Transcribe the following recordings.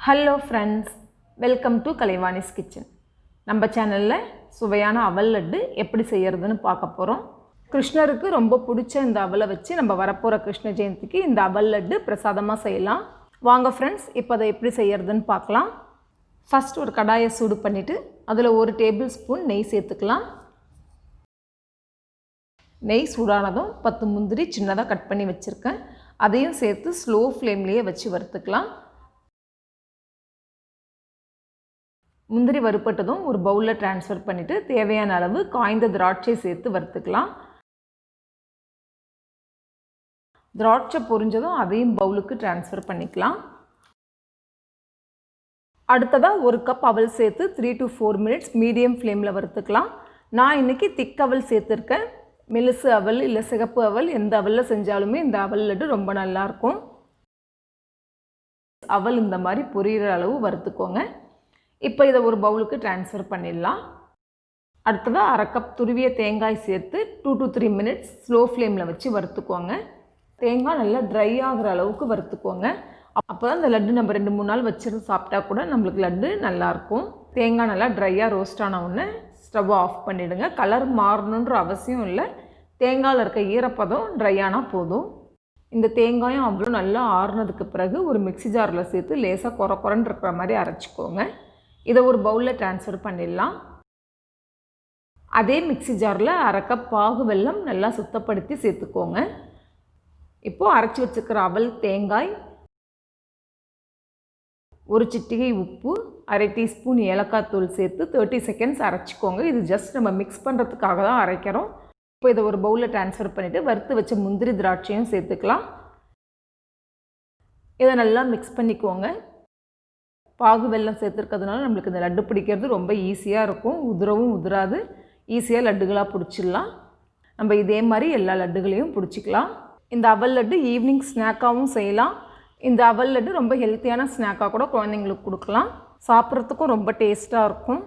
Hello friends, welcome to Kalaivani's kitchen. நம்ம சேனல்ல சுவையான அவல் லட்டு எப்படி செய்யறதுன்னு பார்க்க போறோம். கிருஷ்ணருக்கு ரொம்ப பிடிச்ச இந்த அவலை வச்சு நம்ம வரப்போற கிருஷ்ண ஜெயந்திக்கு இந்த அவல் லட்டு பிரசாதமா செய்யலாம். வாங்க फ्रेंड्स, இப்போ அதை எப்படி செய்யறதுன்னு பார்க்கலாம். ஃபர்ஸ்ட் ஒரு கடாயை சூடு பண்ணிட்டு அதுல 1 டேபிள்ஸ்பூன் நெய் சேர்த்துக்கலாம். நெய் சூடானதும் 10 முந்திரி சின்னதா கட் பண்ணி வச்சிருக்கேன். அதையும் சேர்த்து ஸ்லோ ஃப்ளேம்லயே வச்சு வறுத்துக்கலாம். முந்திரி வறுப்பட்டதும் ஒரு பவுல்ல ட்ரான்ஸ்ஃபர் பண்ணிட்டு தேவையான அளவு காய்ந்த திராட்சை சேர்த்து வறுத்துக்கலாம். திராட்சை பொரிஞ்சதும் அதையும் பவுலுக்கு ட்ரான்ஸ்ஃபர் பண்ணிக்கலாம். அடுத்ததா 1 கப் அவல் சேர்த்து 3 to 4 மினிட்ஸ் மீடியம் ஃப்ளேம்ல வறுத்துக்கலாம். நான் இன்னைக்கு திக் அவல் சேர்த்திருக்கேன். மெலிசு அவல் இல்ல சிகப்பு அவல் எந்த அவல்ல செஞ்சாலுமே இந்த அவல் லட்டு ரொம்ப நல்லா இருக்கும். அவல் இந்த மாதிரி பொரியிற அளவு வறுத்துக்கோங்க. இப்போ இத ஒரு பவுலுக்கு ட்ரான்ஸ்ஃபர் பண்ணிடலாம். அடுத்ததா 1/2 கப் துருவிய தேங்காய் சேர்த்து 2 to 3 மினிட்ஸ் ஸ்லோ ஃப்ளேம்ல வச்சு வறுத்துக்கோங்க. தேங்காய் நல்லா ட்ரை ஆகுற அளவுக்கு வறுத்துக்கோங்க. அப்பதான் இந்த லட்டு நம்ம 2-3 நாள் வச்சிருந்து சாப்பிட்டா கூட நமக்கு லட்டு நல்லா இருக்கும். தேங்காய் நல்லா ட்ரையா ரோஸ்ட் ஆன உடனே ஸ்டவ் ஆஃப் பண்ணிடுங்க. கலர் மாறணும்ன்ற அவசியம் இல்லை. தேங்காயில இருக்க ஈரப்பதம் ட்ரை ஆனா போதும். இந்த தேங்காயும் அவ்வளோ நல்லா ஆறுனதுக்கு பிறகு ஒரு மிக்ஸி ஜாரில் சேர்த்து லேசா கொரன்னு இருக்கிற மாதிரி அரைச்சிக்கோங்க. இதை ஒரு பவுலில் ட்ரான்ஸ்ஃபர் பண்ணிடலாம். அதே மிக்ஸி ஜாரில் 1/2 கப் பாகு வெல்லம் நல்லா சுத்தப்படுத்தி சேர்த்துக்கோங்க. இப்போது அரைச்சி வச்சுக்கிற அவல் தேங்காய், 1 சிட்டிகை உப்பு, 1/2 டீஸ்பூன் ஏலக்காய் தூள் சேர்த்து 30 செகண்ட்ஸ் அரைச்சிக்கோங்க. இது ஜஸ்ட் நம்ம மிக்ஸ் பண்ணுறதுக்காக தான் அரைக்கிறோம். இப்போ இதை ஒரு பவுலில் ட்ரான்ஸ்ஃபர் பண்ணிவிட்டு வறுத்து வச்ச முந்திரி திராட்சையும் சேர்த்துக்கலாம். இதை நல்லா மிக்ஸ் பண்ணிக்கோங்க. பாகு வெல்லம் சேர்த்துருக்கிறதுனால நம்மளுக்கு இந்த லட்டு பிடிக்கிறது ரொம்ப ஈஸியாக இருக்கும். உதிரவும் உதிராது. ஈஸியாக லட்டுகளாக பிடிச்சிடலாம். நம்ம இதே மாதிரி எல்லா லட்டுகளையும் பிடிச்சிக்கலாம். இந்த அவல் லட்டு ஈவினிங் ஸ்நாக்காகவும் செய்யலாம். இந்த அவல் லட்டு ரொம்ப ஹெல்த்தியான ஸ்நாக்காக கூட குழந்தைங்களுக்கு கொடுக்கலாம். சாப்பிட்றதுக்கும் ரொம்ப டேஸ்ட்டாக இருக்கும்.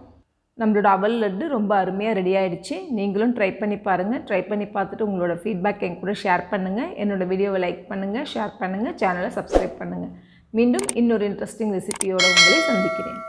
நம்மளோட அவல் லட்டு ரொம்ப அருமையாக ரெடி ஆகிடுச்சு. நீங்களும் ட்ரை பண்ணி பாருங்கள். ட்ரை பண்ணி பார்த்துட்டு உங்களோட ஃபீட்பேக் என் கூட ஷேர் பண்ணுங்கள். என்னோடய வீடியோவை லைக் பண்ணுங்கள், ஷேர் பண்ணுங்கள், சேனலை சப்ஸ்கிரைப் பண்ணுங்கள். மீண்டும் இன்னொரு இன்ட்ரெஸ்டிங் ரெசிபியோடு உங்களை சந்திக்கிறேன்.